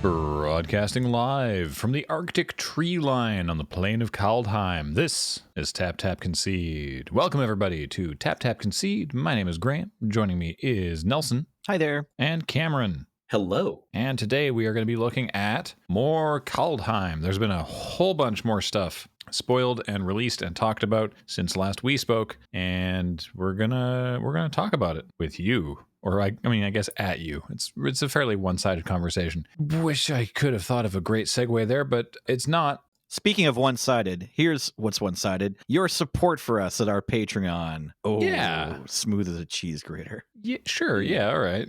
Broadcasting live from the Arctic tree line on the plain of Kaldheim, this is Tap Tap Concede. Welcome everybody to Tap Tap Concede. My name is Grant. Joining me is Nelson. Hi there. And Cameron. Hello. And today we are going to be looking at more Kaldheim. There's been a whole bunch more stuff spoiled and released and talked about since last we spoke, and we're gonna talk about it with you. Or I guess at you. It's a fairly one-sided conversation. Wish I could have thought of a great segue there, but it's not. Speaking of one-sided, here's what's one-sided. Your support for us at our Patreon. Oh, yeah. Smooth as a cheese grater. Yeah, sure. Yeah, all right.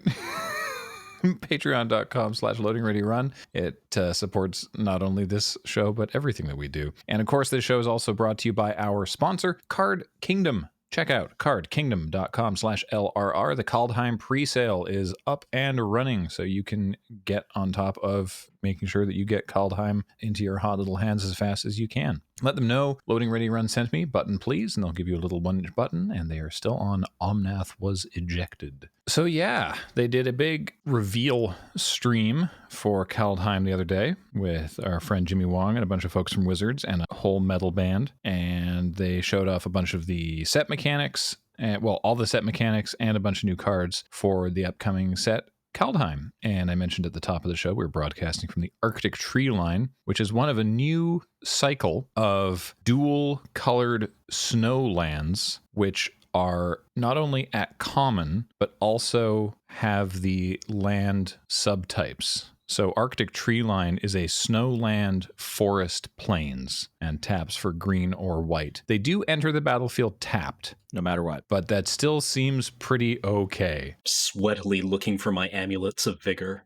Patreon.com/loadingreadyrun. It supports not only this show, but everything that we do. And of course, this show is also brought to you by our sponsor, Card Kingdom. Check out cardkingdom.com/LRR. The Kaldheim pre-sale is up and running, so you can get on top of making sure that you get Kaldheim into your hot little hands as fast as you can. Let them know Loading Ready Run sent me, button please, and they'll give you a little 1-inch button, and they are still on Omnath was ejected. So yeah, they did a big reveal stream for Kaldheim the other day with our friend Jimmy Wong and a bunch of folks from Wizards and a whole metal band, and they showed off a bunch of the set mechanics, all the set mechanics and a bunch of new cards for the upcoming set Kaldheim. And I mentioned at the top of the show, we're broadcasting from the Arctic tree line, which is one of a new cycle of dual colored snow lands, which are not only at common, but also have the land subtypes. So Arctic tree line is a snowland forest plains and taps for green or white. They do enter the battlefield tapped. No matter what. But that still seems pretty okay. Sweatily looking for my amulets of vigor.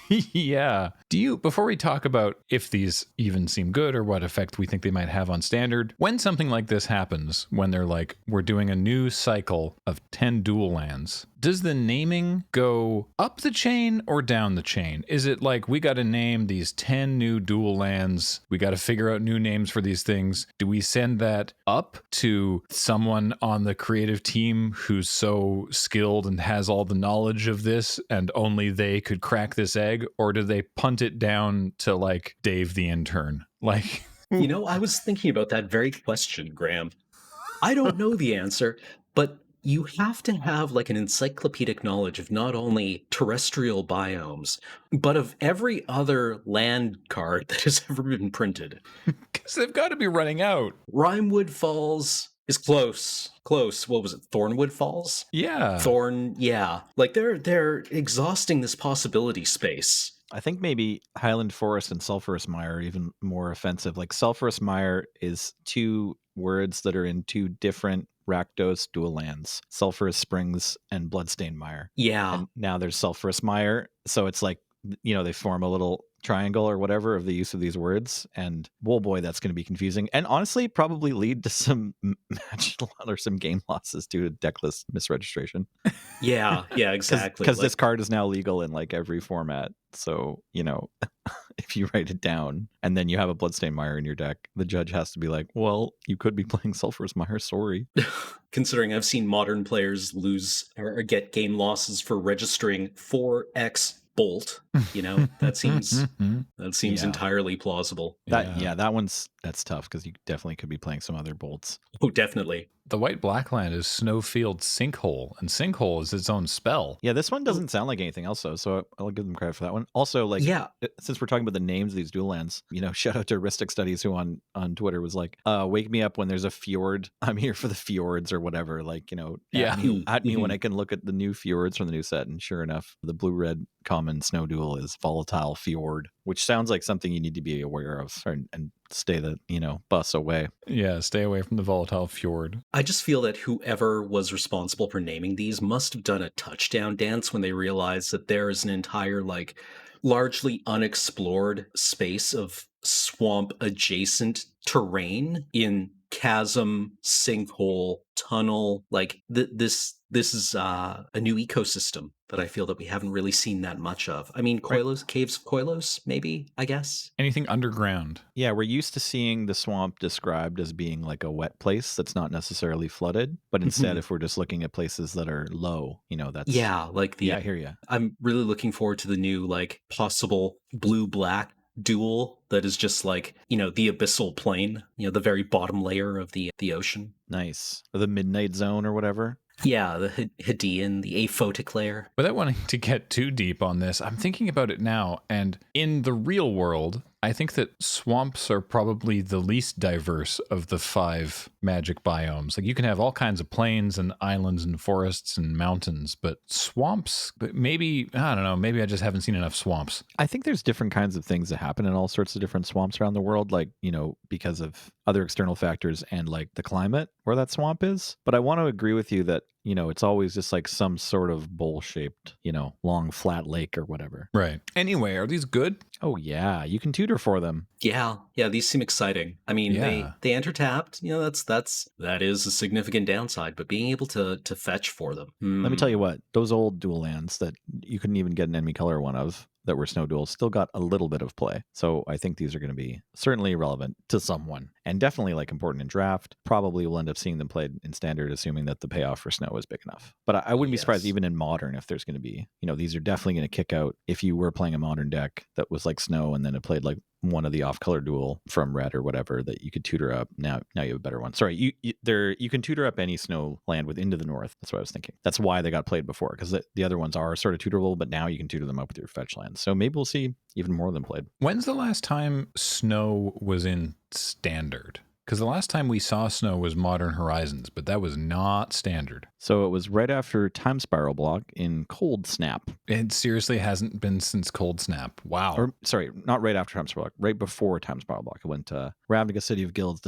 Yeah. Before we talk about if these even seem good or what effect we think they might have on standard, when something like this happens, when they're like, we're doing a new cycle of 10 dual lands, does the naming go up the chain or down the chain? Is it like, we got to name these 10 new dual lands, we got to figure out new names for these things? Do we send that up to someone on the creative team who's so skilled and has all the knowledge of this and only they could crack this egg? Or do they punt it down to like Dave the intern? Like, I was thinking about that very question, Graham. I don't know the answer, but you have to have like an encyclopedic knowledge of not only terrestrial biomes, but of every other land card that has ever been printed. Because they've got to be running out. Rimewood Falls is close. What was it? Thornwood Falls? Yeah. Yeah. Like they're exhausting this possibility space. I think maybe Highland Forest and Sulphurous Mire are even more offensive. Like Sulphurous Mire is two words that are in two different Rakdos dual lands, Sulphurous Springs and Bloodstained Mire. Yeah. And now there's Sulphurous Mire. So it's like, they form a little triangle or whatever of the use of these words, and boy, that's going to be confusing, and honestly probably lead to some match or some game losses due to decklist misregistration. Yeah, exactly. Because this card is now legal in like every format, so if you write it down and then you have a Bloodstained Mire in your deck, the judge has to be like, well, you could be playing Sulphurous Mire, sorry. Considering I've seen modern players lose or get game losses for registering 4x Bolt, that seems entirely plausible. That's tough because you definitely could be playing some other bolts. Oh, definitely. The white black land is Snowfield Sinkhole, and Sinkhole is its own spell. Yeah, this one doesn't sound like anything else, though, so I'll give them credit for that one. Also, since we're talking about the names of these dual lands, shout out to Ristic Studies, who on Twitter was like, wake me up when there's a fjord. I'm here for the fjords or whatever. Like, at me when I can look at the new fjords from the new set. And sure enough, the blue-red common snow dual is Volatile Fjord, which sounds like something you need to be aware of and stay the, bus away. Yeah, stay away from the Volatile Fjord. I just feel that whoever was responsible for naming these must have done a touchdown dance when they realized that there is an entire, largely unexplored space of swamp-adjacent terrain in chasm, sinkhole, tunnel. Like this is a new ecosystem that I feel that we haven't really seen that much of. I mean, Right. Koilos, Caves of Koilos, maybe, I guess. Anything underground. Yeah, we're used to seeing the swamp described as being like a wet place that's not necessarily flooded. But instead, if we're just looking at places that are low, that's... Yeah, like Yeah, I hear you. I'm really looking forward to the new, like, possible blue-black duel that is just like, the abyssal plane, the very bottom layer of the ocean. Nice. Or the Midnight Zone or whatever. Yeah, the Hadean, the aphotic layer. Without wanting to get too deep on this, I'm thinking about it now, and in the real world, I think that swamps are probably the least diverse of the 5 magic biomes. Like, you can have all kinds of plains and islands and forests and mountains, but swamps, maybe, I don't know, maybe I just haven't seen enough swamps. I think there's different kinds of things that happen in all sorts of different swamps around the world, like, because of other external factors and like the climate where that swamp is. But I want to agree with you that, it's always just like some sort of bowl-shaped, long flat lake or whatever. Right. Anyway, are these good? Oh, yeah. You can tutor for them. Yeah, these seem exciting. I mean, they enter tapped. That is a significant downside, but being able to fetch for them. Let me tell you what, those old dual lands that you couldn't even get an enemy color one of that were snow duels still got a little bit of play. So I think these are going to be certainly relevant to someone and definitely like important in draft. Probably we'll end up seeing them played in standard, assuming that the payoff for snow is big enough. But I wouldn't be surprised even in modern if there's going to be, these are definitely going to kick out if you were playing a modern deck that was like snow and then it played like one of the off-color duel from red or whatever that you could tutor up. Now you have a better one. Sorry, you can tutor up any snow land with Into the North. That's what I was thinking. That's why they got played before, because the other ones are sort of tutorable, but now you can tutor them up with your fetch lands. So maybe we'll see even more of them played. When's the last time snow was in standard? Because the last time we saw snow was Modern Horizons, but that was not standard. So it was right after Time Spiral block in Cold Snap. It seriously hasn't been since Cold Snap. Wow. Or sorry, not right after Time Spiral block, right before Time Spiral block. It went to Ravnica City of Guilds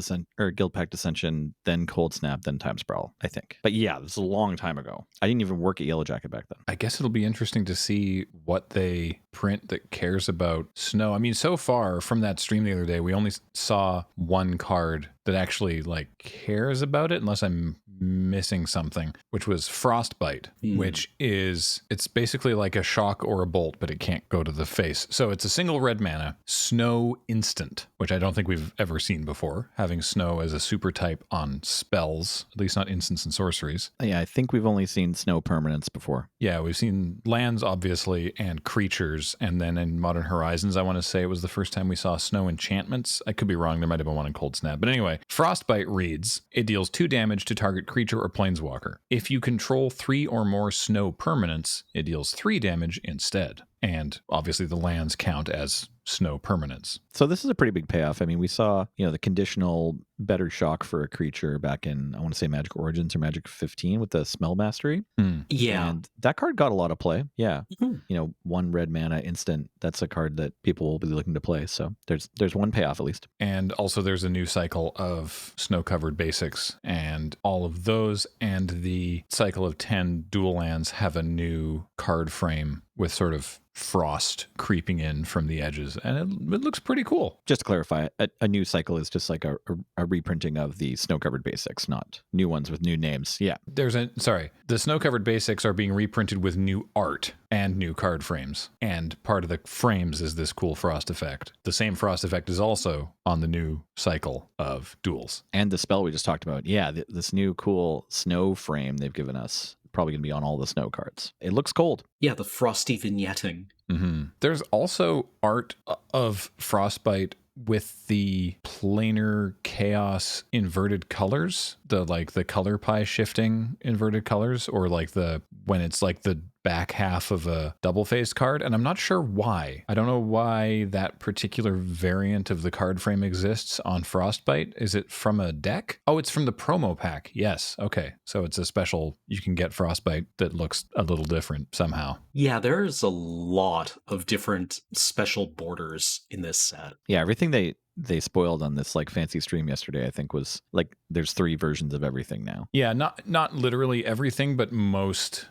Guild Pact Dissension, then Cold Snap, then Time Spiral, I think. But yeah, this is a long time ago. I didn't even work at Yellow Jacket back then. I guess it'll be interesting to see what they print that cares about snow. I mean, so far from that stream the other day, we only saw one card that actually like cares about it, unless I'm missing something, which was Frostbite, which is, it's basically like a shock or a bolt, but it can't go to the face. So it's a single red mana, snow instant, which I don't think we've ever seen before, having snow as a super type on spells, at least not instants and sorceries. Yeah, I think we've only seen snow permanents before. Yeah, we've seen lands, obviously, and creatures, and then in Modern Horizons, I want to say it was the first time we saw snow enchantments. I could be wrong, there might have been one in Cold Snap. But anyway, Frostbite reads, it deals 2 damage to target creature or planeswalker. If you control 3 or more snow permanents, it deals 3 damage instead. And obviously the lands count as snow permanents. So this is a pretty big payoff. I mean, we saw, the conditional better shock for a creature back in, I want to say Magic Origins or Magic 15 with the Smell Mastery. Yeah. And that card got a lot of play. Yeah. 1 red mana instant. That's a card that people will be looking to play. So there's one payoff at least. And also there's a new cycle of snow-covered basics, and all of those and the cycle of 10 dual lands have a new card frame with sort of frost creeping in from the edges, and it looks pretty cool. Just to clarify, a new cycle is just like a reprinting of the snow-covered basics, not new ones with new names. Yeah. The snow-covered basics are being reprinted with new art and new card frames, and part of the frames is this cool frost effect. The same frost effect is also on the new cycle of duels. And the spell we just talked about. Yeah, this new cool snow frame they've given us. Probably going to be on all the snow cards. It looks cold. Yeah, the frosty vignetting. Mm-hmm. There's also art of Frostbite with the planar chaos inverted colors, the color pie shifting inverted colors, or when it's like the back half of a double-faced card, and I'm not sure why. I don't know why that particular variant of the card frame exists on Frostbite. Is it from a deck? Oh, it's from the promo pack. Yes. Okay. So it's a special, you can get Frostbite that looks a little different somehow. Yeah, there's a lot of different special borders in this set. Yeah, everything they spoiled on this fancy stream yesterday, I think, was there's 3 versions of everything now. Yeah, not literally everything, but most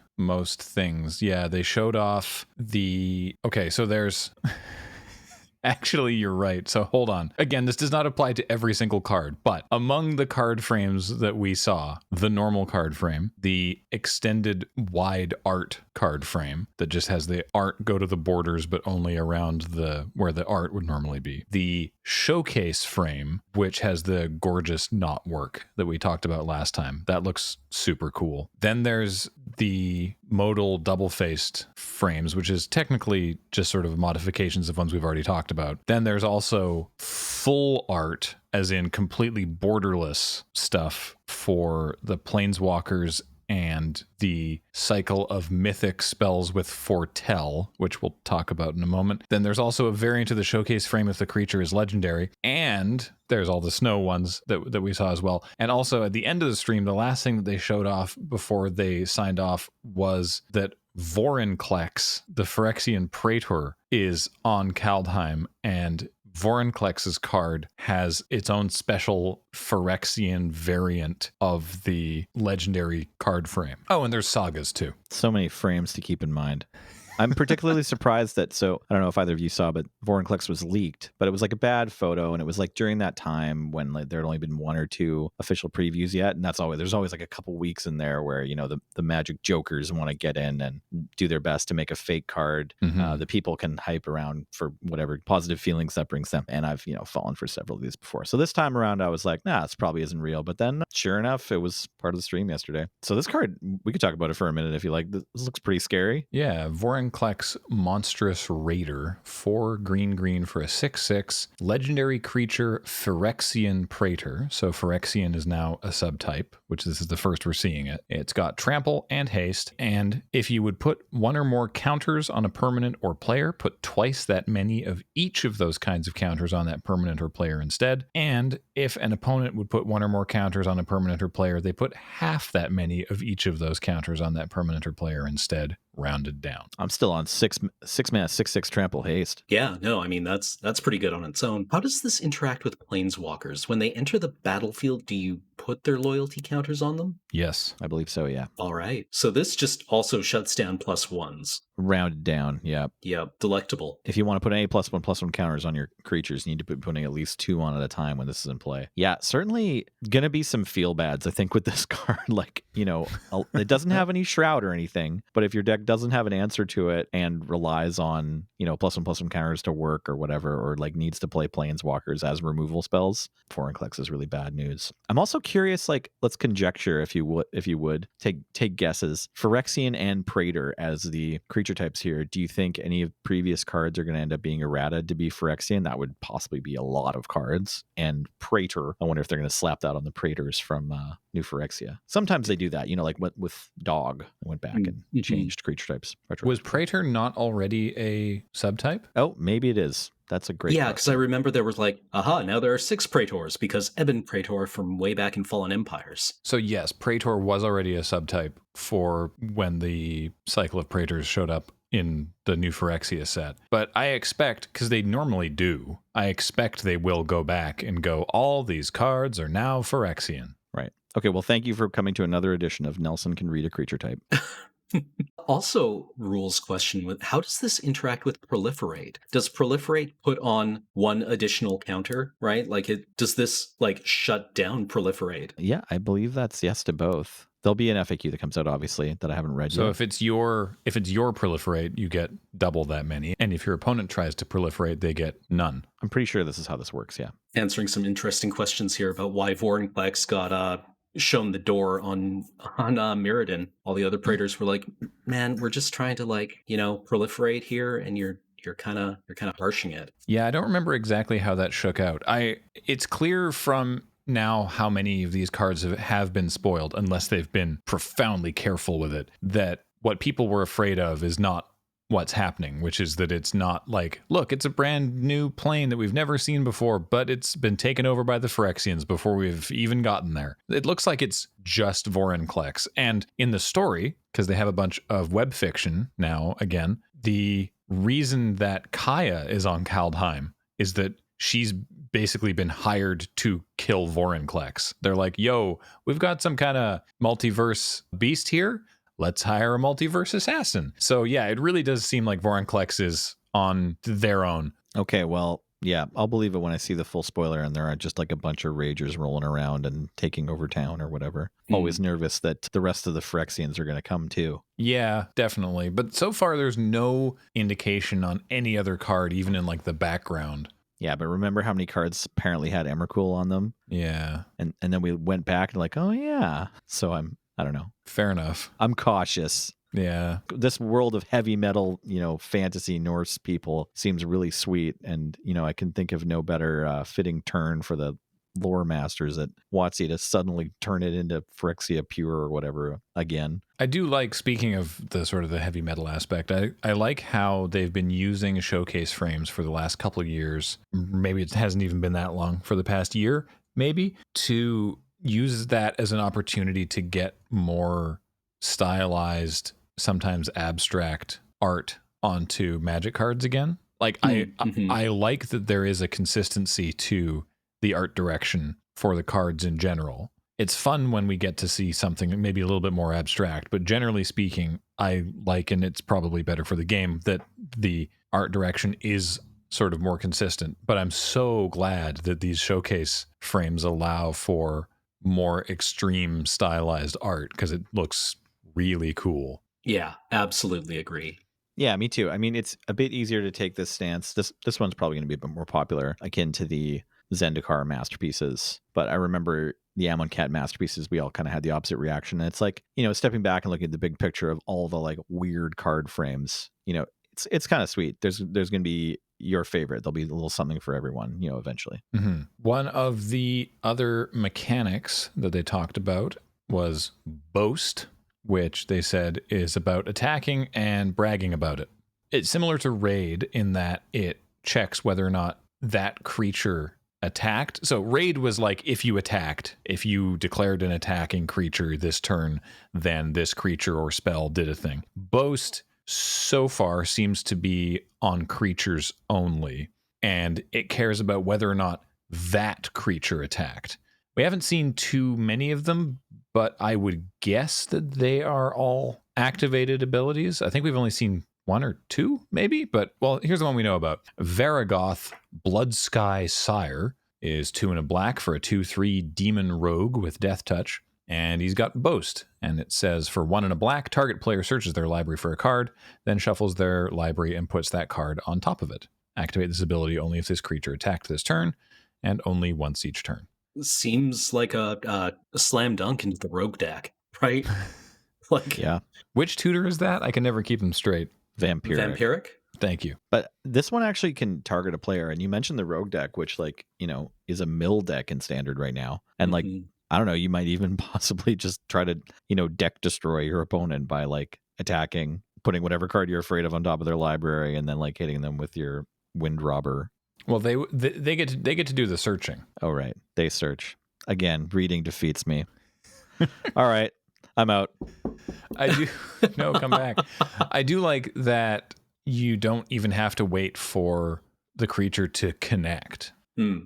things. Yeah, they showed off so there's Actually, you're right. So hold on. Again, this does not apply to every single card, but among the card frames that we saw, the normal card frame, the extended wide art card frame that just has the art go to the borders, but only around where the art would normally be, the showcase frame, which has the gorgeous knot work that we talked about last time. That looks super cool. Then there's the modal double-faced frames, which is technically just sort of modifications of ones we've already talked about. Then there's also full art, as in completely borderless stuff for the planeswalkers and the cycle of mythic spells with Foretell, which we'll talk about in a moment. Then there's also a variant of the showcase frame if the creature is legendary, and there's all the snow ones that we saw as well. And also at the end of the stream, the last thing that they showed off before they signed off was that Vorinclex, the Phyrexian Praetor, is on Kaldheim, and Vorinclex's card has its own special Phyrexian variant of the legendary card frame. Oh, and there's sagas too. So many frames to keep in mind. I'm particularly surprised that, so I don't know if either of you saw, but Vorinclex was leaked, but it was like a bad photo. And it was like during that time when like there had only been 1 or 2 official previews yet. And there's always like a couple weeks in there where, you know, the magic jokers want to get in and do their best to make a fake card. The people can hype around for whatever positive feelings that brings them. And I've, you know, fallen for several of these before. So this time around, I was like, nah, this probably isn't real. But then sure enough, it was part of the stream yesterday. So this card, we could talk about it for a minute if you like. This looks pretty scary. Yeah, Vorinclex Monstrous Raider, 4 green for a 6/6 legendary creature Phyrexian Praetor. So Phyrexian is now a subtype, which this is the first we're seeing it. It's got trample and haste, and if you would put 1 or more counters on a permanent or player, put twice that many of each of those kinds of counters on that permanent or player instead. And if an opponent would put 1 or more counters on a permanent or player, they put half that many of each of those counters on that permanent or player instead, rounded down. I'm still on 6 mana, 6/6 trample haste. Yeah, no, I mean, that's pretty good on its own. How does this interact with planeswalkers? When they enter the battlefield, do you put their loyalty counters on them? Yes. I believe so, yeah. All right. So this just also shuts down +1s. Rounded down, yeah. Yeah, delectable. If you want to put any +1/+1 counters on your creatures, you need to be putting at least 2 on at a time when this is in play. Yeah, certainly going to be some feel bads, I think, with this card. Like, you know, it doesn't have any shroud or anything, but if your deck doesn't have an answer to it and relies on, you know, +1/+1 counters to work or whatever, or like needs to play planeswalkers as removal spells, Vorinclex is really bad news. I'm also curious, like, let's conjecture, if you would take guesses. Phyrexian and Praetor as the creature types here. Do you think any of previous cards are going to end up being errata to be Phyrexian? That would possibly be a lot of cards. And Praetor, I wonder if they're going to slap that on the Praetors from New Phyrexia. Sometimes they do that, you know, like with Dog. I went back and changed creature types. Was Praetor not already a subtype? Oh, maybe it is. That's a great Yeah, because I remember there was like, now there are 6 Praetors because Ebon Praetor from way back in Fallen Empires. So yes, Praetor was already a subtype for when the cycle of Praetors showed up in the New Phyrexia set. But I expect, because they normally do, I expect they will go back and go, all these cards are now Phyrexian. Right. Okay, well, thank you for coming to another edition of Nelson Can Read a Creature Type. Also, rules question with how does this interact with Proliferate? Does Proliferate put on 1 additional counter, right? Like, does this like shut down Proliferate? Yeah, I believe that's yes to both. There'll be an FAQ that comes out, obviously, that I haven't read yet. So if it's your Proliferate, you get double that many. And if your opponent tries to Proliferate, they get none. I'm pretty sure this is how this works, yeah. Answering some interesting questions here about why Vorinclex got shown the door on Mirrodin. All the other Praetors were like, man, we're just trying to, like, you know, proliferate here, and you're kind of harshing it. Yeah, I don't remember exactly how that shook out. It's clear from now how many of these cards have been spoiled, unless they've been profoundly careful with it, that what people were afraid of is not what's happening, which is that it's not like, look, it's a brand new plane that we've never seen before, but it's been taken over by the Phyrexians before we've even gotten there. It looks like it's just Vorinclex. And in the story, because they have a bunch of web fiction now, again, the reason that Kaya is on Kaldheim is that she's basically been hired to kill Vorinclex. They're like, yo, we've got some kind of multiverse beast here. Let's hire a multiverse assassin. So yeah, it really does seem like Vorinclex is on their own. Okay, well, yeah, I'll believe it when I see the full spoiler and there are just like a bunch of ragers rolling around and taking over town or whatever. Always nervous that the rest of the Phyrexians are going to come too. Yeah, definitely. But so far, there's no indication on any other card, even in like the background. Yeah, but remember how many cards apparently had Emrakul on them? Yeah. And then we went back and like, oh yeah. So I don't know. Fair enough. I'm cautious. Yeah. This world of heavy metal, fantasy Norse people seems really sweet. And, I can think of no better fitting turn for the lore masters at WotC to suddenly turn it into Phyrexia Pure or whatever again. I do like, speaking of the sort of the heavy metal aspect, I like how they've been using showcase frames for the last couple of years. Maybe it hasn't even been that long, for the past year, maybe, to use that as an opportunity to get more stylized, sometimes abstract art onto Magic cards again. Like I like that there is a consistency to the art direction for the cards in general. It's fun when we get to see something maybe a little bit more abstract, but generally speaking, I like, and it's probably better for the game, that the art direction is sort of more consistent. But I'm so glad that these showcase frames allow for more extreme stylized art, because it looks really cool. Yeah, absolutely agree. Yeah, me too. I mean, it's a bit easier to take this stance. This one's probably going to be a bit more popular, akin to the Zendikar masterpieces. But I remember the Amonkhet masterpieces, we all kind of had the opposite reaction. And it's like, stepping back and looking at the big picture of all the like weird card frames, it's kind of sweet. There's going to be your favorite. There'll be a little something for everyone, eventually. Mm-hmm. One of the other mechanics that they talked about was Boast, which they said is about attacking and bragging about it. It's similar to Raid in that it checks whether or not that creature attacked. So Raid was like, if you attacked, if you declared an attacking creature this turn, then this creature or spell did a thing. Boast so far seems to be on creatures only, and it cares about whether or not that creature attacked. We haven't seen too many of them, but I would guess that they are all activated abilities. I think we've only seen one or two, maybe, but well, here's the one we know about. Varigoth Bloodsky Sire is 2 and a black for a 2/3 demon rogue with death touch, and he's got Boast, and it says for 1 and a black, target player searches their library for a card, then shuffles their library and puts that card on top of it. Activate this ability only if this creature attacked this turn, and only once each turn. Seems like a slam dunk into the rogue deck, right? Like, yeah. Which tutor is that? I can never keep them straight. Vampiric. Thank you. But this one actually can target a player, and you mentioned the rogue deck, which is a mill deck in standard right now, and like I don't know, you might even possibly just try to deck destroy your opponent by like attacking, putting whatever card you're afraid of on top of their library, and then like hitting them with your wind robber. Well, they get to do the searching. Oh right, they search again. Reading defeats me. All right, I'm out. I do no, come back. I do like that you don't even have to wait for the creature to connect.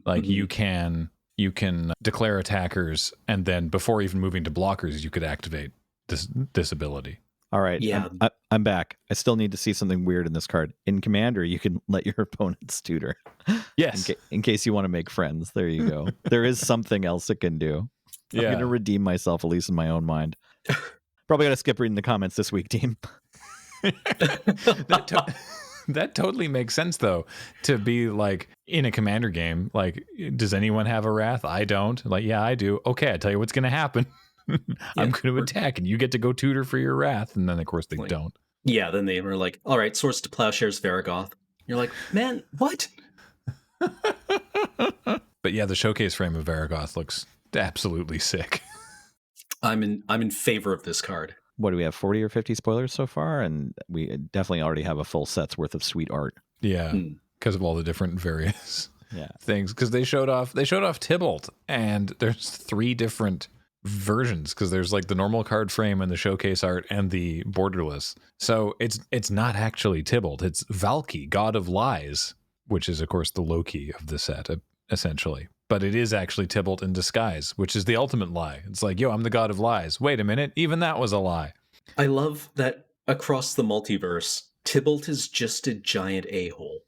Like you can declare attackers, and then before even moving to blockers, you could activate this ability. All right. Yeah. I'm back. I still need to see something weird in this card. In Commander, you can let your opponents tutor. Yes. In case you want to make friends. There you go. There is something else it can do. I'm going to redeem myself, at least in my own mind. Probably got to skip reading the comments this week, team. That totally makes sense, though, to be like in a Commander game. Like, does anyone have a Wrath? I don't. Like, yeah, I do. Okay, I tell you what's going to happen. I'm going to attack, and you get to go tutor for your Wrath. And then, of course, they don't. Yeah, then they were like, all right, Swords to Plowshares Varigoth. You're like, man, what? But yeah, the showcase frame of Varigoth looks absolutely sick. I'm in favor of this card. What do we have, 40 or 50 spoilers so far? And we definitely already have a full set's worth of sweet art. Yeah, because of all the different various things. Because they showed off Tybalt, and there's 3 different versions, because there's like the normal card frame and the showcase art and the borderless. So it's not actually Tybalt. It's Valki, God of Lies, which is of course the Loki of the set, essentially. But it is actually Tybalt in disguise, which is the ultimate lie. It's like, yo, I'm the God of Lies. Wait a minute, even that was a lie. I love that across the multiverse, Tybalt is just a giant a-hole.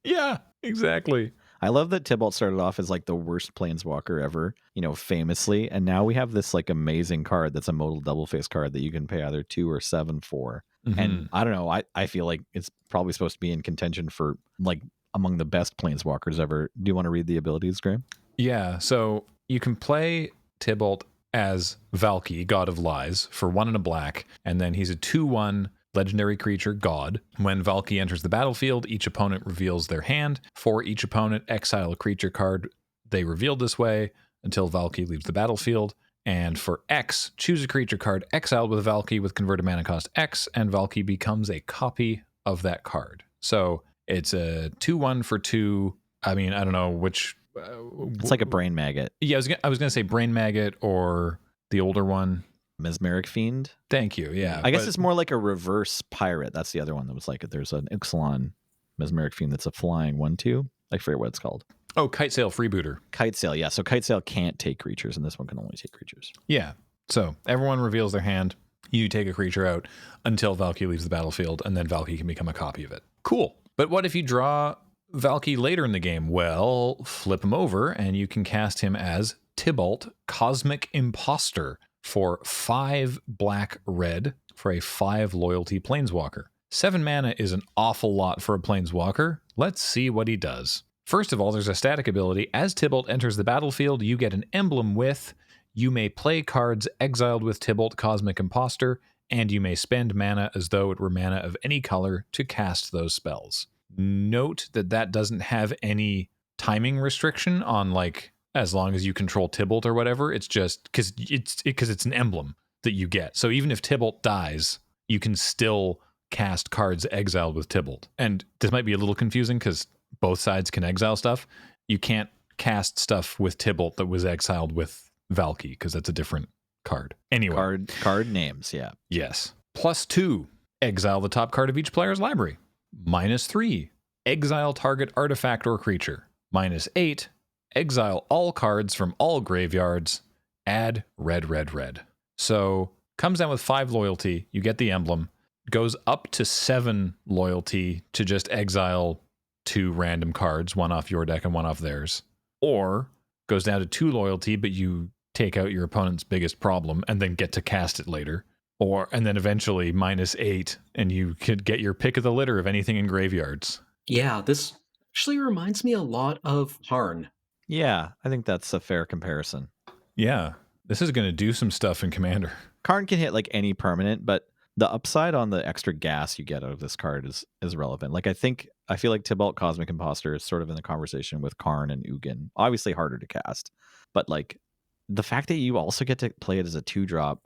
Yeah, exactly. I love that Tybalt started off as like the worst planeswalker ever, famously. And now we have this like amazing card that's a modal double face card that you can pay either 2 or 7 for. Mm-hmm. And I don't know, I feel like it's probably supposed to be in contention for like among the best planeswalkers ever. Do you want to read the abilities, Graham? Yeah, so you can play Tybalt as Valki, God of Lies, for 1 and a black, and then he's a 2/1 legendary creature, God. When Valki enters the battlefield, each opponent reveals their hand. For each opponent, exile a creature card they revealed this way until Valki leaves the battlefield. And for X, choose a creature card exiled with Valki with converted mana cost X, and Valki becomes a copy of that card. So it's a 2/1 for 2. I mean, I don't know which... it's like a brain maggot. Yeah, I was gonna say brain maggot or the older one, Mesmeric Fiend. Thank you. Yeah, I guess it's more like a reverse pirate. That's the other one that was like there's an Ixalan Mesmeric Fiend that's a flying 1/2. I forget what it's called. Oh, Kite Sail Freebooter. Kite Sail, yeah. So Kite Sail can't take creatures, and this one can only take creatures. Yeah. So everyone reveals their hand. You take a creature out until Valki leaves the battlefield, and then Valki can become a copy of it. Cool. But what if you draw Valki later in the game? Well, flip him over, and you can cast him as Tybalt, Cosmic Imposter, for 5 black red for a 5 loyalty planeswalker. 7 mana is an awful lot for a planeswalker. Let's see what he does. First of all, there's a static ability. As Tybalt enters the battlefield, you get an emblem with, you may play cards exiled with Tybalt, Cosmic Imposter, and you may spend mana as though it were mana of any color to cast those spells. Note that doesn't have any timing restriction on like as long as you control Tybalt or whatever. It's just because it's an emblem that you get. So even if Tybalt dies, you can still cast cards exiled with Tybalt. And this might be a little confusing because both sides can exile stuff. You can't cast stuff with Tybalt that was exiled with Valki because that's a different card. Anyway, card names, yeah. Yes. +2, exile the top card of each player's library. -3, exile target artifact or creature. -8, exile all cards from all graveyards. Add red. So comes down with 5 loyalty. You get the emblem. Goes up to 7 loyalty to just exile 2 random cards, 1 off your deck and 1 off theirs. Or goes down to 2 loyalty, but you take out your opponent's biggest problem and then get to cast it later. And then eventually -8, and you could get your pick of the litter of anything in graveyards. Yeah, this actually reminds me a lot of Harn. Yeah, I think that's a fair comparison. Yeah, this is going to do some stuff in Commander. Karn can hit like any permanent, but the upside on the extra gas you get out of this card is relevant. Like I feel like Tybalt, Cosmic Imposter is sort of in the conversation with Karn and Ugin. Obviously harder to cast, but like the fact that you also get to play it as a 2-drop,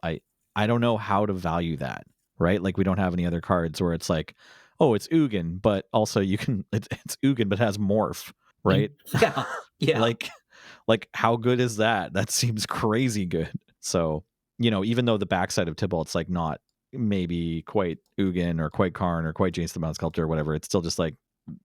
I don't know how to value that, right? Like we don't have any other cards where it's like, oh, it's Ugin, but also you can it's Ugin but has morph, right? Yeah. like how good is that? That seems crazy good. So, even though the backside of Tybalt's like not maybe quite Ugin or quite Karn or quite Jace the Mound Sculptor or whatever, it's still just like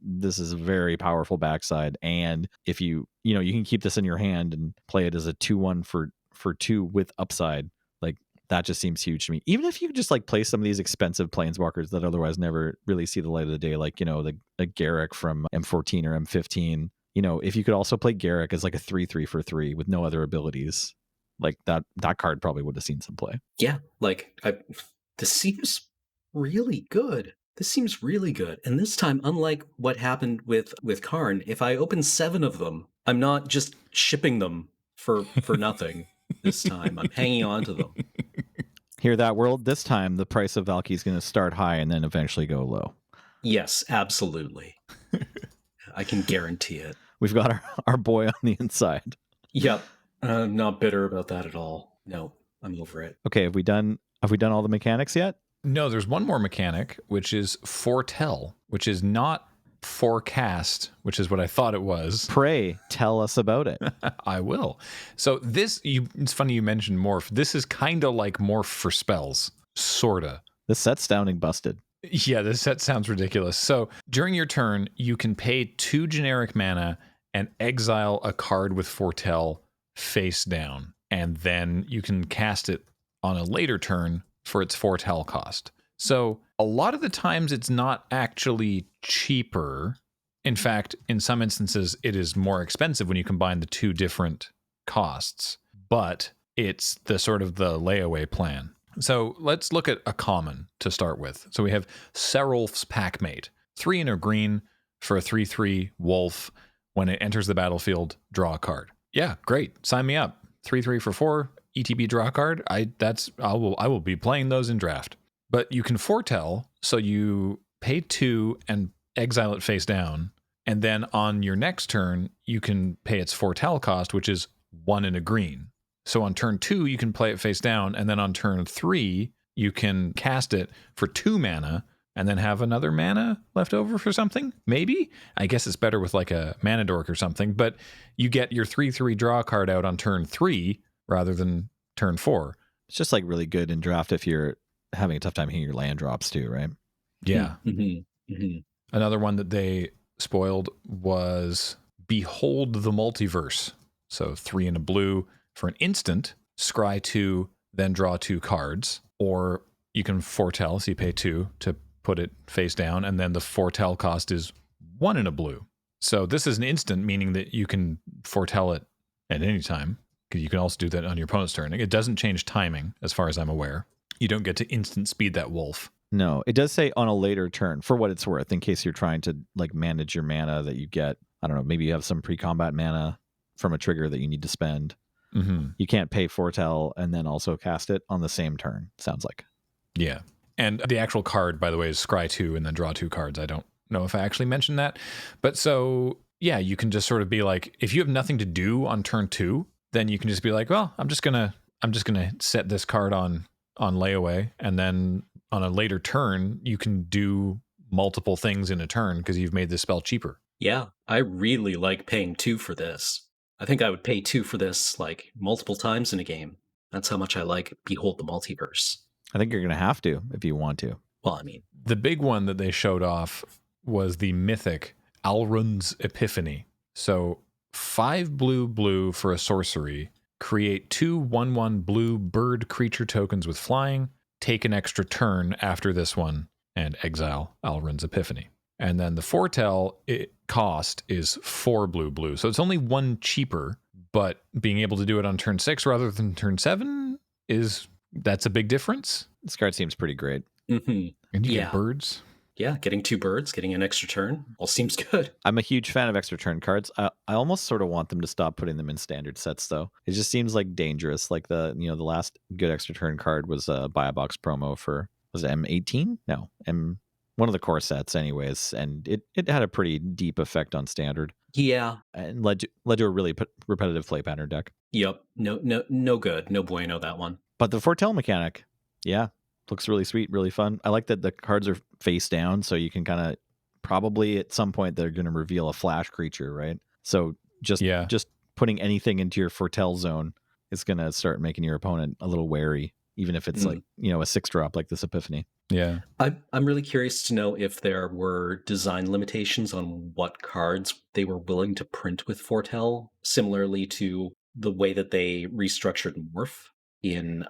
this is a very powerful backside. And if you can keep this in your hand and play it as a 2/1 for 2 with upside, like that just seems huge to me. Even if you just like play some of these expensive planeswalkers that otherwise never really see the light of the day, like the Garruk from M14 or M15. If you could also play Garruk as like a 3/3 for 3 with no other abilities, like that card probably would have seen some play. Yeah, like this seems really good. This seems really good. And this time, unlike what happened with Karn, if I open 7 of them, I'm not just shipping them for nothing. This time, I'm hanging on to them. Hear that, world? This time, the price of Valki is going to start high and then eventually go low. Yes, absolutely. I can guarantee it. We've got our boy on the inside. Yep. I'm not bitter about that at all. No, I'm over it. Okay, have we done all the mechanics yet? No, there's one more mechanic, which is Foretell, which is not forecast, which is what I thought it was. Pray, tell us about it. I will. So it's funny you mentioned morph. This is kind of like morph for spells, sorta. This set's sounding busted. Yeah, this set sounds ridiculous. So during your turn, you can pay 2 generic mana and exile a card with Foretell face down, and then you can cast it on a later turn for its Foretell cost. So a lot of the times it's not actually cheaper In fact, in some instances, it is more expensive when you combine the two different costs, but it's the sort of the layaway plan. So let's look at a common to start with. So we have Serulf's Packmate, 3 in a green for a 3/3 wolf. When it enters the battlefield, draw a card. Yeah, great. Sign me up. 3/3 for 4, ETB draw a card. I will be playing those in draft. But you can foretell, so you pay 2 and exile it face down, and then on your next turn, you can pay its foretell cost, which is 1 in a green. So on turn 2, you can play it face down, and then on turn 3, you can cast it for 2 mana, and then have another mana left over for something, maybe? I guess it's better with like a mana dork or something, but you get your 3/3 draw card out on turn 3 rather than turn 4. It's just like really good in draft if you're having a tough time hitting your land drops too, right? Yeah. Mm-hmm. Mm-hmm. Another one that they spoiled was Behold the Multiverse. So 3 in a blue for an instant, scry 2, then draw 2 cards. Or you can foretell, so you pay 2 to put it face down, and then the foretell cost is 1 in a blue. So this is an instant, meaning that you can foretell it at any time, because you can also do that on your opponent's turn. It doesn't change timing, as far as I'm aware. You don't get to instant speed that wolf. No, it does say on a later turn, for what it's worth, in case you're trying to like manage your mana that you get. I don't know, maybe you have some pre-combat mana from a trigger that you need to spend. Mm-hmm. You can't pay foretell and then also cast it on the same turn, sounds like. Yeah. And the actual card, by the way, is scry 2 and then draw 2 cards. I don't know if I actually mentioned that. But so, yeah, you can just sort of be like, if you have nothing to do on turn 2, then you can just be like, well, I'm just gonna set this card on layaway, and then on a later turn, you can do multiple things in a turn because you've made this spell cheaper. Yeah, I really like paying 2 for this. I think I would pay 2 for this like multiple times in a game. That's how much I like Behold the Multiverse. I think you're going to have to if you want to. Well, I mean, the big one that they showed off was the mythic Alrund's Epiphany. So 5 blue for a sorcery, create 2 1/1 blue bird creature tokens with flying, take an extra turn after this one, and exile Alrund's Epiphany. And then the foretell cost is 4 blue. So it's only 1 cheaper, but being able to do it on turn 6 rather than turn 7 that's a big difference. This card seems pretty great. mm-hmm. And you get birds. Yeah, getting 2 birds, getting an extra turn, all seems good. I'm a huge fan of extra turn cards. I almost sort of want them to stop putting them in standard sets, though. It just seems like dangerous. Like the last good extra turn card was a buy a box promo for, was it M18? No, one of the core sets, anyways, and it had a pretty deep effect on standard. Yeah, and led to a really repetitive play pattern deck. Yep, no good, no bueno that one. But the foretell mechanic, yeah, looks really sweet, really fun. I like that the cards are face down, so you can kind of probably at some point they're going to reveal a flash creature, right? So just putting anything into your foretell zone is going to start making your opponent a little wary, even if it's like a 6-drop like this Epiphany. Yeah, I'm really curious to know if there were design limitations on what cards they were willing to print with foretell, similarly to the way that they restructured Morph in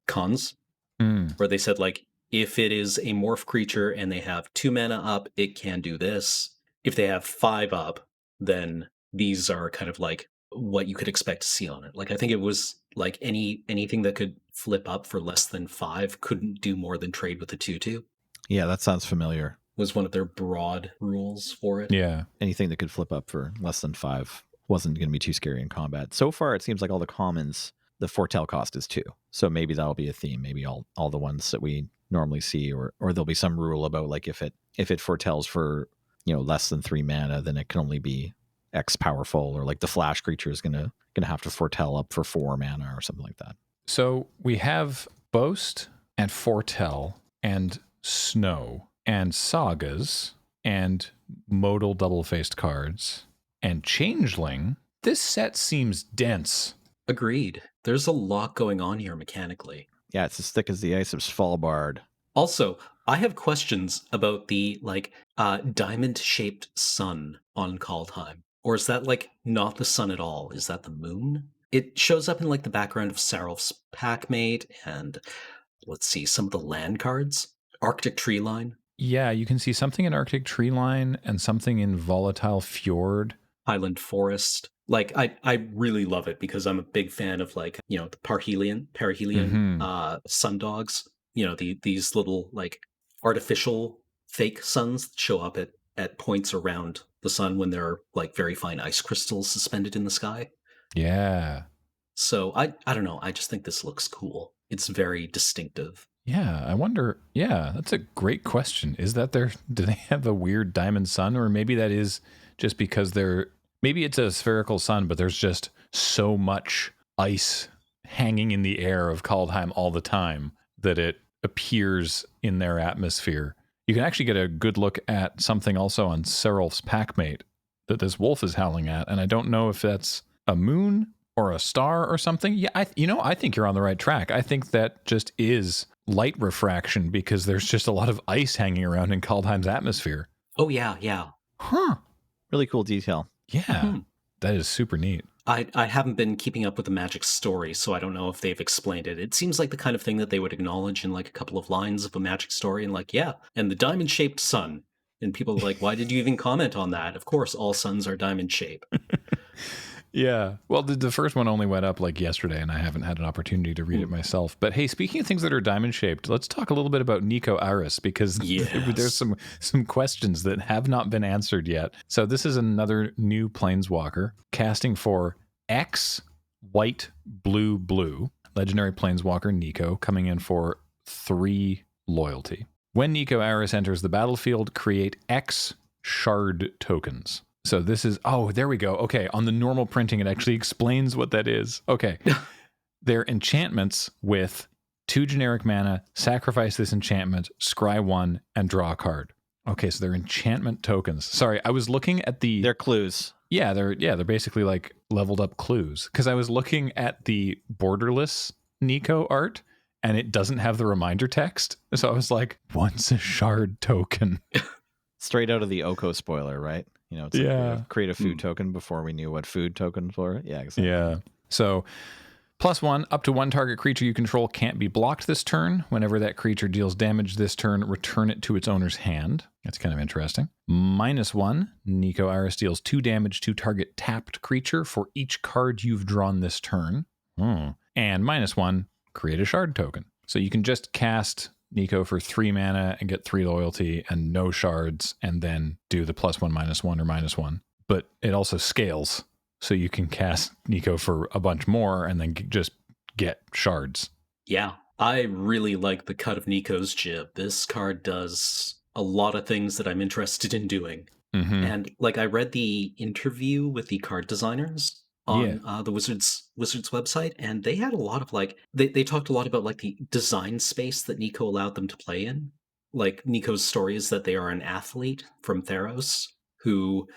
cons, where they said, like, if it is a Morph creature and they have 2 mana up, it can do this. If they have 5 up, then these are kind of like what you could expect to see on it. Like, I think it was like anything that could flip up for less than 5 couldn't do more than trade with a 2/2. Yeah, that sounds familiar. Was one of their broad rules for it. Yeah. Anything that could flip up for less than 5 wasn't going to be too scary in combat. So far, it seems like all the commons, the foretell cost is 2. So maybe that'll be a theme. Maybe all the ones that we normally see, or there'll be some rule about like if it foretells for less than 3 mana, then it can only be X powerful, or like the flash creature is gonna have to foretell up for 4 mana or something like that. So we have Boast and Foretell and Snow and Sagas and modal double-faced cards and Changeling. This set seems dense. Agreed. There's a lot going on here mechanically. Yeah, it's as thick as the ice of Svalbard. Also, I have questions about the diamond-shaped sun on Kaldheim. Or is that like not the sun at all? Is that the moon? It shows up in like the background of Serulf's Packmate and let's see, some of the land cards. Arctic Tree Line. Yeah, you can see something in Arctic Treeline and something in Volatile Fjord. Highland Forest. Like, I really love it because I'm a big fan of, like, you know, the perihelion sundogs. You know, these little, like, artificial fake suns that show up at points around the sun when there are, like, very fine ice crystals suspended in the sky. Yeah. So I don't know. I just think this looks cool. It's very distinctive. Yeah, I wonder. Yeah, that's a great question. Is that do they have a weird diamond sun, or maybe that is just because maybe it's a spherical sun, but there's just so much ice hanging in the air of Kaldheim all the time that it appears in their atmosphere. You can actually get a good look at something also on Seralf's packmate that this wolf is howling at, and I don't know if that's a moon or a star or something. Yeah, I think you're on the right track. I think that just is light refraction because there's just a lot of ice hanging around in Kaldheim's atmosphere. Oh, yeah, yeah. Huh. Really cool detail. Yeah, that is super neat. I haven't been keeping up with the Magic story, so I don't know if they've explained it. It seems like the kind of thing that they would acknowledge in, like, a couple of lines of a Magic story, and, like, yeah, and the diamond-shaped sun. And people are like, why did you even comment on that? Of course, all suns are diamond-shaped. Yeah. Well, the first one only went up like yesterday, and I haven't had an opportunity to read it myself. But hey, speaking of things that are diamond-shaped, let's talk a little bit about Niko Aris, because there's some questions that have not been answered yet. So this is another new Planeswalker, casting for X, white, blue, blue. Legendary Planeswalker Niko, coming in for 3 loyalty. When Niko Aris enters the battlefield, create X shard tokens. So this is, oh, there we go. Okay, on the normal printing, it actually explains what that is. Okay. They're enchantments with 2 generic mana, sacrifice this enchantment, scry 1, and draw a card. Okay, so they're enchantment tokens. Sorry, I was looking at They're clues. Yeah, they're basically like leveled up clues. Because I was looking at the borderless Niko art, and it doesn't have the reminder text. So I was like, once a shard token. Straight out of the Oko spoiler, right? You know, it's like create a food token before we knew what food tokens were. Yeah, exactly. Yeah. So +1, up to 1 target creature you control can't be blocked this turn. Whenever that creature deals damage this turn, return it to its owner's hand. That's kind of interesting. -1, Niko Aris deals 2 damage to target tapped creature for each card you've drawn this turn. And -1, create a shard token. So you can just cast Niko for 3 mana and get 3 loyalty and no shards, and then do the +1, -1, or -1. But it also scales, so you can cast Niko for a bunch more and then just get shards. Yeah, I really like the cut of Niko's jib. This card does a lot of things that I'm interested in doing. And, like, I read the interview with the card designers on the Wizards website, and they had a lot of, like, they talked a lot about, like, the design space that Niko allowed them to play in. Like, Niko's story is that they are an athlete from Theros who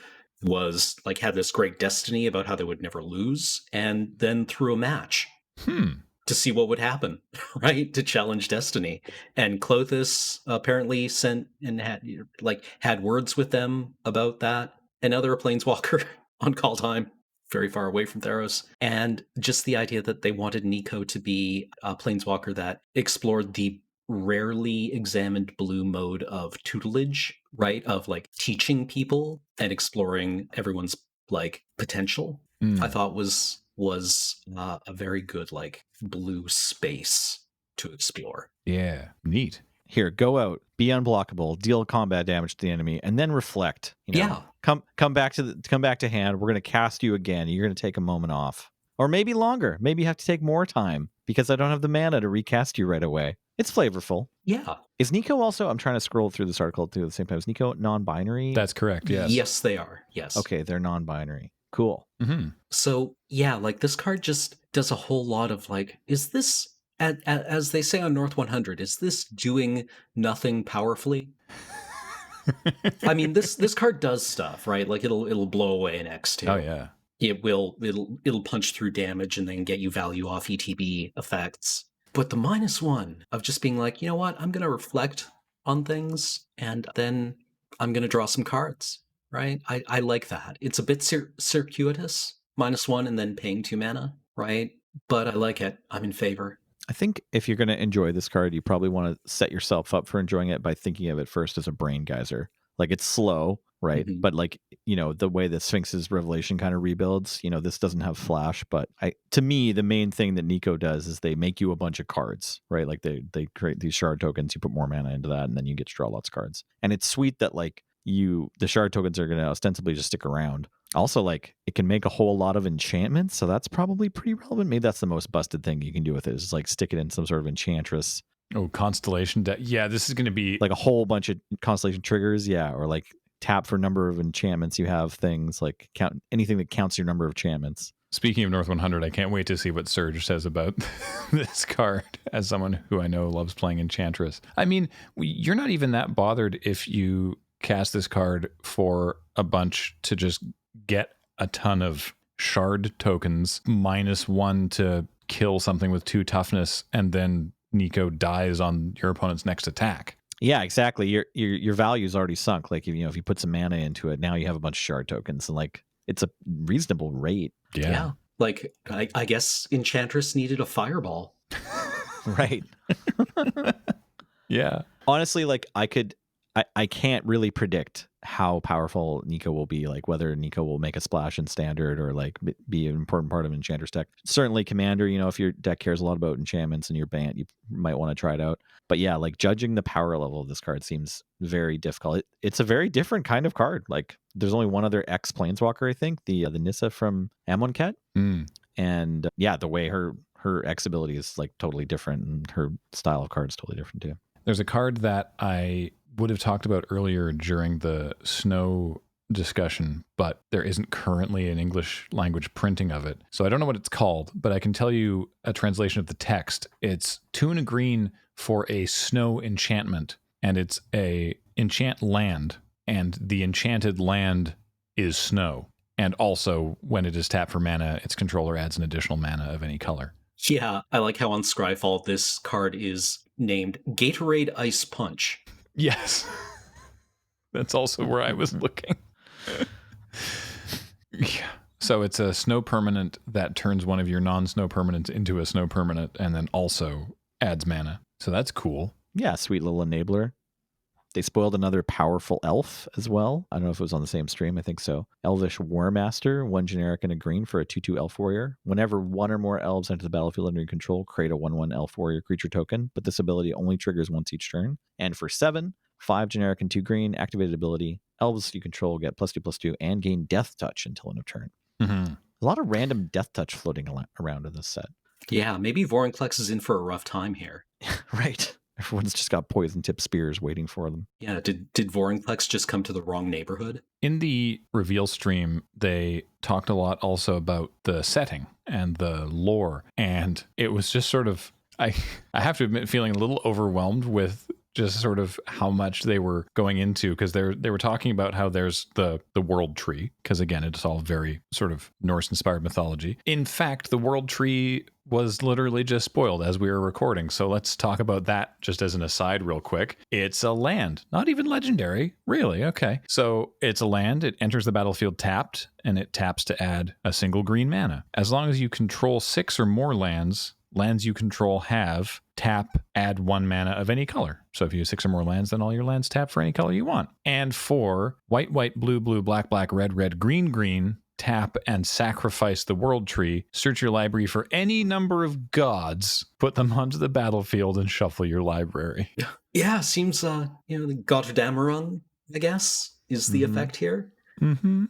was, like, had this great destiny about how they would never lose, and then threw a match to see what would happen, right? To challenge destiny. And Clothis apparently sent and had words with them about that. And now they're a planeswalker on Kaldheim, very far away from Theros. And just the idea that they wanted Niko to be a planeswalker that explored the rarely examined blue mode of tutelage, right? Of, like, teaching people and exploring everyone's, like, potential. I thought was a very good, like, blue space to explore. Yeah, neat. Here, go out, be unblockable, deal combat damage to the enemy, and then reflect. You know, come back to hand. We're going to cast you again. You're going to take a moment off, or maybe longer. Maybe you have to take more time because I don't have the mana to recast you right away. It's flavorful. Yeah. Is Niko also? I'm trying to scroll through this article too at the same time. Is Niko non-binary? That's correct. Yes. Yes, they are. Yes. Okay, they're non-binary. Cool. So yeah, like, this card just does a whole lot of, like, is this, as they say on North 100, is this doing nothing powerfully? I mean, this card does stuff, right? Like, it'll blow away an X2. Oh yeah. It'll punch through damage and then get you value off ETB effects. But the -1 of just being like, you know what, I'm gonna reflect on things and then I'm gonna draw some cards. Right? I like that. It's a bit circuitous, -1 and then paying 2 mana, right? But I like it. I'm in favor. I think if you're going to enjoy this card, you probably want to set yourself up for enjoying it by thinking of it first as a brain geyser. Like, it's slow, right? Mhm. But like, the way the Sphinx's Revelation kind of rebuilds, this doesn't have flash, but to me, the main thing that Niko does is they make you a bunch of cards, right? Like they create these shard tokens, you put more mana into that, and then you get to draw lots of cards. And it's sweet that like the shard tokens are going to ostensibly just stick around. Also, like, it can make a whole lot of enchantments, so that's probably pretty relevant. Maybe that's the most busted thing you can do with it, is like stick it in some sort of enchantress. Oh, Constellation deck. Yeah, this is going to be like a whole bunch of Constellation triggers, yeah, or like tap for number of enchantments you have, things like count anything that counts your number of enchantments. Speaking of North 100, I can't wait to see what Serge says about this card as someone who I know loves playing Enchantress. I mean, you're not even that bothered if you cast this card for a bunch to just get a ton of shard tokens, -1 to kill something with 2 toughness, and then Niko dies on your opponent's next attack. Yeah, exactly. Your value's already sunk. Like, if you put some mana into it, now you have a bunch of shard tokens, and like, it's a reasonable rate. Yeah. Like, I guess Enchantress needed a fireball. Right. Yeah. Honestly, like, I can't really predict how powerful Niko will be, like whether Niko will make a splash in standard or like be an important part of an Enchantress deck. Certainly Commander, if your deck cares a lot about enchantments and your Bant, you might want to try it out. But yeah, like, judging the power level of this card seems very difficult. It's a very different kind of card. Like, there's only one other X Planeswalker, I think, the Nissa from Amonkhet. And yeah, the way her X ability is like totally different, and her style of card is totally different too. There's a card that I would have talked about earlier during the snow discussion, but there isn't currently an English language printing of it. So I don't know what it's called, but I can tell you a translation of the text. It's 2 and a green for a snow enchantment, and it's a enchant land, and the enchanted land is snow. And also, when it is tapped for mana, its controller adds an additional mana of any color. Yeah, I like how on Scryfall this card is named Gatorade Ice Punch. Yes. That's also where I was looking. Yeah. So it's a snow permanent that turns one of your non-snow permanents into a snow permanent and then also adds mana. So that's cool. Yeah, sweet little enabler. They spoiled another powerful elf as well. I don't know if it was on the same stream. I think so. Elvish Warmaster, 1 generic and a green for a 2/2 elf warrior. Whenever 1 or more elves enter the battlefield under your control, create a 1/1 elf warrior creature token, but this ability only triggers once each turn. And for 7, 5 generic and 2 green, activated ability. Elves you control get +2/+2 and gain death touch until end of turn. Mm-hmm. A lot of random death touch floating around in this set. Yeah, maybe Vorinclex is in for a rough time here. Right. Everyone's just got poison tip spears waiting for them. Yeah, did Vorinclex just come to the wrong neighborhood? In the reveal stream, they talked a lot also about the setting and the lore, and it was just sort of, I have to admit, feeling a little overwhelmed with just sort of how much they were going into, because they were talking about how there's the world tree, because again, it's all very sort of Norse-inspired mythology. In fact, the world tree was literally just spoiled as we were recording, so let's talk about that just as an aside real quick. It's a land, not even legendary, really. Okay, so it's a land, it enters the battlefield tapped, and it taps to add a single green mana. As long as you control 6 or more lands you control have tap, add 1 mana of any color. So if you have 6 or more lands, then all your lands tap for any color you want. And for white, white, blue, blue, black, black, red, red, green, green, tap and sacrifice the world tree. Search your library for any number of gods, put them onto the battlefield, and shuffle your library. Yeah, seems the Gotterdammerung, I guess, is the effect here. Mm-hmm.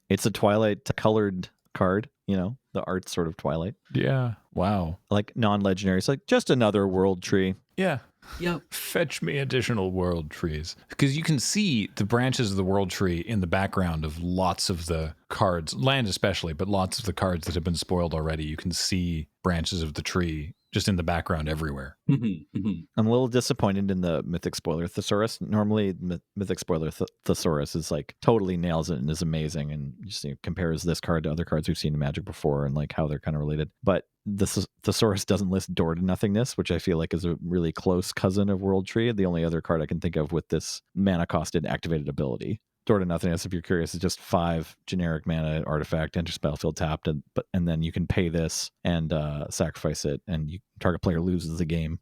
It's a Twilight colored card, the art's sort of Twilight. Yeah. Wow. Like non-legendary. It's like just another world tree. Yeah. Yep. Fetch me additional world trees. Because you can see the branches of the world tree in the background of lots of the cards, land especially, but lots of the cards that have been spoiled already. You can see branches of the tree just in the background everywhere. Mm-hmm, mm-hmm. I'm a little disappointed in the Mythic Spoiler Thesaurus. Normally, Mythic Spoiler Thesaurus is like totally nails it and is amazing, and just compares this card to other cards we've seen in Magic before and like how they're kind of related. But the Thesaurus doesn't list Door to Nothingness, which I feel like is a really close cousin of World Tree. The only other card I can think of with this mana costed activated ability Door to Nothingness, if you're curious, is just 5 generic mana artifact, enter battlefield tapped, and then you can pay this and sacrifice it, and target player loses the game.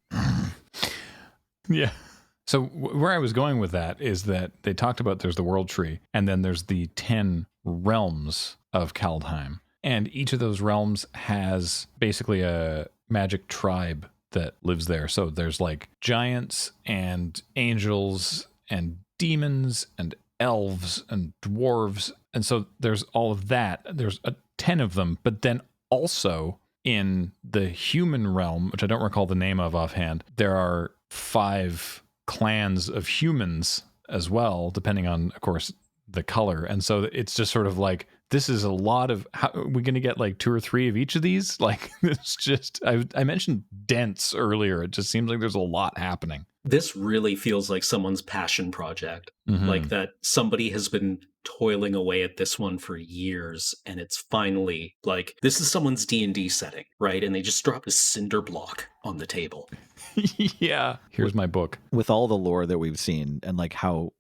Yeah. So where I was going with that is that they talked about there's the world tree, and then there's the 10 realms of Kaldheim. And each of those realms has basically a magic tribe that lives there. So there's like giants and angels and demons and elves and dwarves. And so there's all of that. There's 10 of them. But then also in the human realm, which I don't recall the name of offhand, there are 5 clans of humans as well, depending on, of course, the color. And so it's just sort of like, this is a lot of, how are we going to get like 2 or 3 of each of these? Like, it's just, I mentioned dense earlier. It just seems like there's a lot happening. This really feels like someone's passion project. Like that somebody has been toiling away at this one for years, and it's finally like, this is someone's D&D setting, right? And they just dropped a cinder block on the table. Yeah. Here's my book. With all the lore that we've seen and like how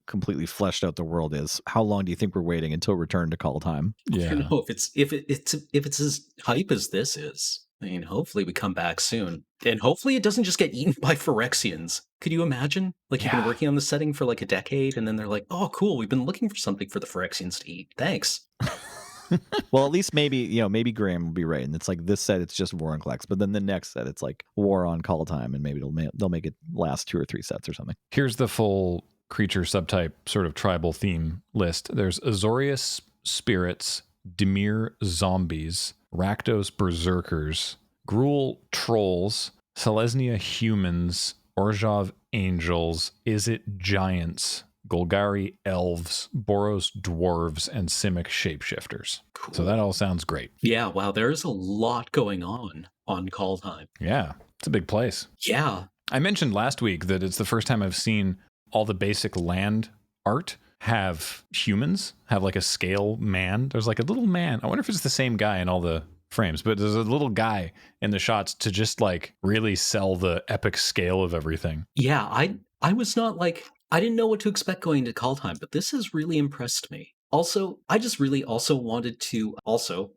completely fleshed out the world is, how long do you think we're waiting until Return to Kaldheim? Yeah. I don't know if it's as hype as this is. I mean, hopefully we come back soon. And hopefully it doesn't just get eaten by Phyrexians. Could you imagine? Like, you've been working on the setting for like a decade, and then they're like, oh, cool, we've been looking for something for the Phyrexians to eat. Thanks. Well, at least maybe Graham will be right. And it's like this set, it's just Vorinclex. But then the next set, it's like War on Kaldheim, and maybe they'll make it last 2 or 3 sets or something. Here's the full creature subtype sort of tribal theme list. There's Azorius spirits, Dimir zombies, Rakdos berserkers, Gruul trolls, Selesnya humans, Orzhov angels, Izzet giants, Golgari elves, Boros dwarves, and Simic shapeshifters. Cool. So that all sounds great. Yeah, wow, there's a lot going on Kaldheim. Yeah, it's a big place. Yeah. I mentioned last week that it's the first time I've seen all the basic land art have humans, have like a scale man. There's like a little man. I wonder if it's the same guy in all the frames, but there's a little guy in the shots to just like really sell the epic scale of everything. Yeah, I was not like, I didn't know what to expect going to Kaldheim, but this has really impressed me. Also, I just really also wanted to also.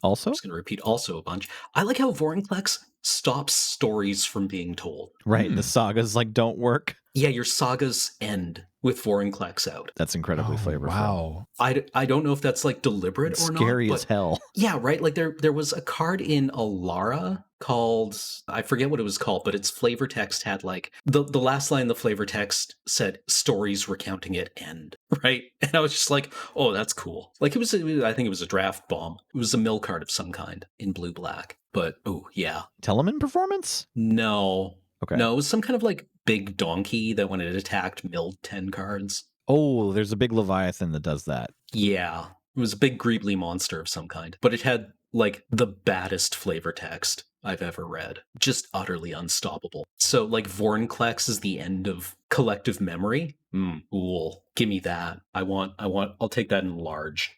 I'm just going to repeat also a bunch. I like how Vorinclex stops stories from being told. Right, the sagas like don't work. Yeah, your sagas end with Vorinclex out. That's incredibly flavorful. Wow. I don't know if that's like deliberate it's or not. Scary as hell. Yeah, right. Like there was a card in Alara called, I forget what it was called, but its flavor text had like the last line of the flavor text said stories recounting it end. Right. And I was just like, oh, that's cool. Like I think it was a draft bomb. It was a mill card of some kind in blue black. But oh yeah. Telemann performance? No. Okay. No, it was some kind of like big donkey that when it attacked milled 10 cards. Oh, there's a big Leviathan that does that. Yeah. It was a big greebly monster of some kind. But it had like the baddest flavor text I've ever read. Just utterly unstoppable. So like Vorinclex is the end of collective memory. Cool. Give me that. I'll take that in large.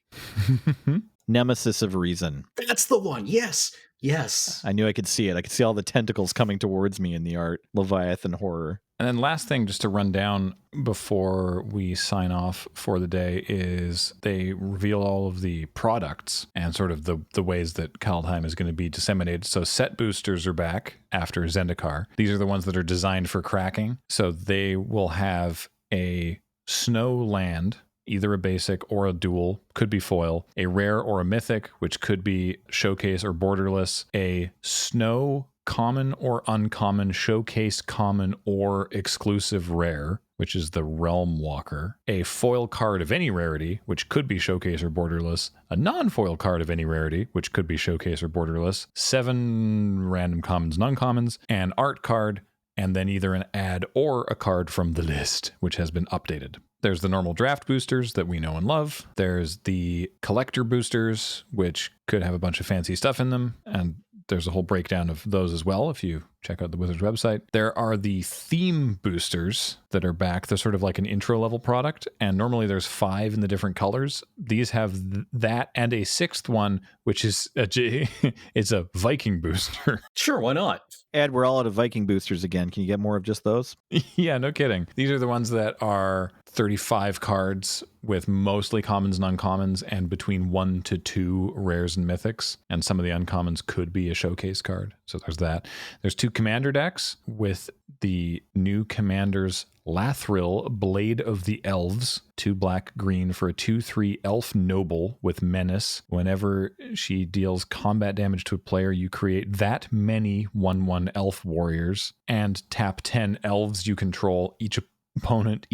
Nemesis of Reason. That's the one. Yes. Yes. I knew I could see it. I could see all the tentacles coming towards me in the art. Leviathan horror. And then last thing, just to run down before we sign off for the day, is they reveal all of the products and sort of the ways that Kaldheim is going to be disseminated. So set boosters are back after Zendikar. These are the ones that are designed for cracking. So they will have a snow land, either a basic or a dual, could be foil, a rare or a mythic, which could be showcase or borderless, a snow common or uncommon, showcase common or exclusive rare, which is the Realm Walker, a foil card of any rarity, which could be showcase or borderless, a non-foil card of any rarity, which could be showcase or borderless, 7 random commons, non-commons, an art card, and then either an ad or a card from the list, which has been updated. There's the normal draft boosters that we know and love. There's the collector boosters, which could have a bunch of fancy stuff in them, and there's a whole breakdown of those as well if you check out the Wizards website. There are the theme boosters that are back. They're sort of like an intro level product, and normally there's 5 in the different colors. These have that and a 6th one, which is it's a Viking booster. Sure, why not? Ed, we're all out of Viking boosters again. Can you get more of just those? Yeah, no kidding. These are the ones that are 35 cards with mostly commons and uncommons and between 1 to 2 rares and mythics. And some of the uncommons could be a showcase card. So there's that. There's 2 commander decks with the new commander's Lathril, Blade of the Elves, 2 black-green for a 2/3 elf noble with menace. Whenever she deals combat damage to a player, you create that many 1/1 elf warriors and tap 10 elves you control. Each opponent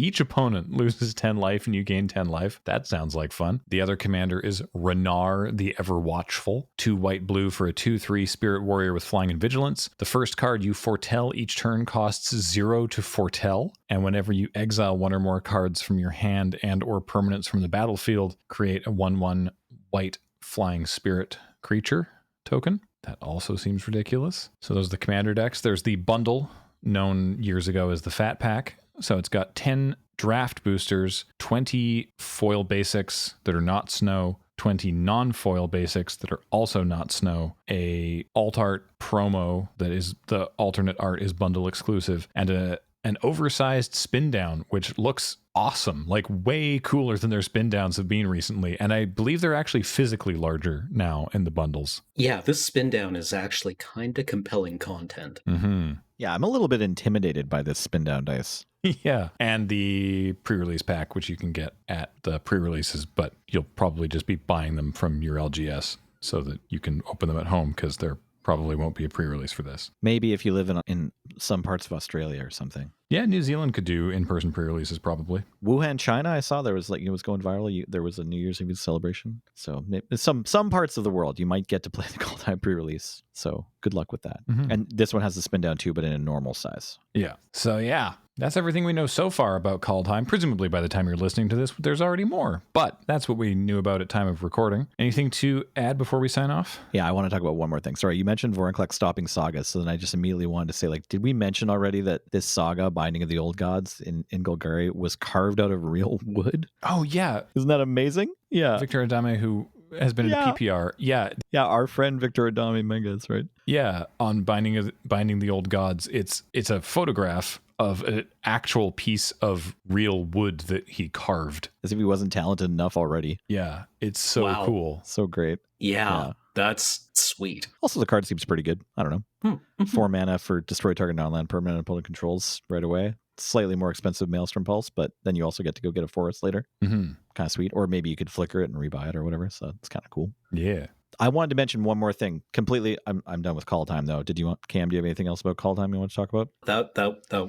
loses 10 life and you gain 10 life. That sounds like fun. The other commander is Renar the Ever Watchful, 2 white-blue for a 2/3 spirit warrior with flying and vigilance. The first card you foretell each turn costs 0 to foretell, and whenever you exile 1 or more cards from your hand and or permanents from the battlefield, create a 1/1 white flying spirit creature token. That also seems ridiculous. So those are the commander decks. There's the bundle, known years ago as the Fat Pack. So it's got 10 draft boosters, 20 foil basics that are not snow, 20 non-foil basics that are also not snow, a alt art promo that is the alternate art is bundle exclusive, and an oversized spin down, which looks awesome, like way cooler than their spin downs have been recently. And I believe they're actually physically larger now in the bundles. Yeah, this spin down is actually kind of compelling content. Mm-hmm. Yeah, I'm a little bit intimidated by this spin down dice. Yeah, and the pre-release pack, which you can get at the pre-releases, but you'll probably just be buying them from your LGS so that you can open them at home, because there probably won't be a pre-release for this. Maybe if you live in some parts of Australia or something. Yeah, New Zealand could do in-person pre-releases probably. Wuhan, China, I saw there was it was going viral. There was a New Year's Eve celebration. So maybe some parts of the world you might get to play the Kaldheim pre-release. So good luck with that. Mm-hmm. And this one has the spin down too, but in a normal size. Yeah. So yeah, that's everything we know so far about Kaldheim. Presumably by the time you're listening to this, there's already more. But that's what we knew about at time of recording. Anything to add before we sign off? Yeah, I want to talk about one more thing. Sorry, you mentioned Vorinclex stopping sagas, so then I just immediately wanted to say, did we mention already that this saga, Binding of the Old Gods in Golgari, was carved out of real wood? Oh, yeah. Isn't that amazing? Yeah. Victor Adame, who has been in PPR. Yeah. Yeah, our friend Victor Adame Menges, right? Yeah, on Binding the Old Gods, it's a photograph of an actual piece of real wood that he carved. As if he wasn't talented enough already. Yeah, it's so cool. So great. Yeah, that's sweet. Also, the card seems pretty good. I don't know. 4 mana for destroy target non-land permanent opponent controls right away. Slightly more expensive Maelstrom Pulse, but then you also get to go get a forest later. Mm-hmm. Kind of sweet. Or maybe you could flicker it and rebuy it or whatever. So it's kind of cool. Yeah. I wanted to mention one more thing. Completely, I'm done with Kaldheim though. Cam? Do you have anything else about Kaldheim you want to talk about?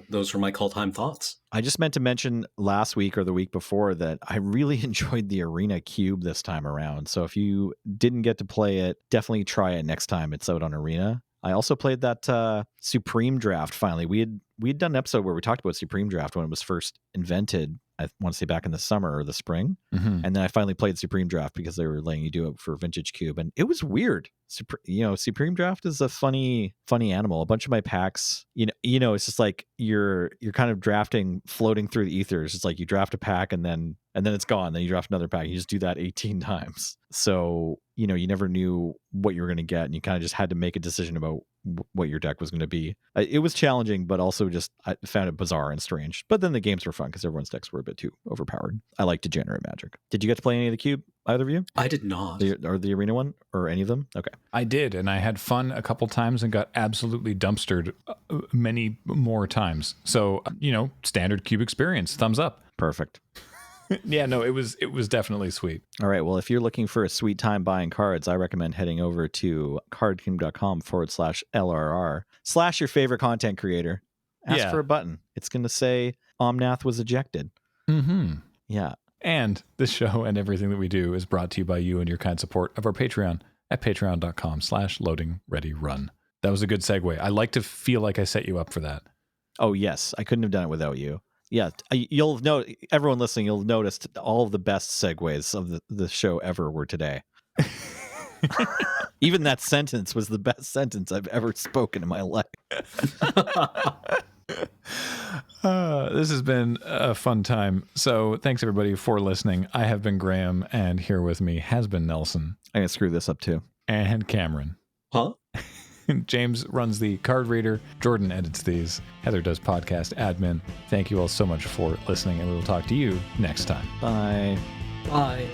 Those were my Kaldheim thoughts. I just meant to mention last week or the week before that I really enjoyed the Arena Cube this time around. So if you didn't get to play it, definitely try it next time it's out on Arena. I also played that Supreme Draft finally. We had done an episode where we talked about Supreme Draft when it was first invented. I want to say back in the summer or the spring. Mm-hmm. And then I finally played Supreme Draft because they were letting you do it for Vintage Cube. And it was weird. Supreme Draft is a funny animal. A bunch of my packs, it's just like you're kind of drafting, floating through the ethers. It's like you draft a pack and then it's gone. Then you draft another pack. You just do that 18 times. So, you never knew what you were going to get. And you kind of just had to make a decision about what your deck was going to be. It was challenging, but also just I found it bizarre and strange. But then the games were fun because everyone's decks were a bit too overpowered. I like degenerate Magic. Did you get to play any of the Cube, either of you? I did not. The Arena one or any of them? Okay. I did, and I had fun a couple times and got absolutely dumpstered many more times. So, standard Cube experience. Thumbs up. Perfect. Yeah, no, it was definitely sweet. All right. Well, if you're looking for a sweet time buying cards, I recommend heading over to cardking.com/LRR/ your favorite content creator. Ask for a button. It's going to say Omnath was ejected. Mm-hmm. Yeah. And this show and everything that we do is brought to you by you and your kind support of our Patreon at patreon.com/loadingreadyrun. That was a good segue. I like to feel like I set you up for that. Oh, yes. I couldn't have done it without you. Yeah, you'll know, everyone listening, you'll notice all of the best segues of the show ever were today. Even that sentence was the best sentence I've ever spoken in my life. This has been a fun time. So thanks, everybody, for listening. I have been Graham, and here with me has been Nelson. I'm going to screw this up, too. And Cameron. Huh? James runs the card reader. Jordan edits these. Heather does podcast admin. Thank you all so much for listening, and we will talk to you next time. Bye. Bye.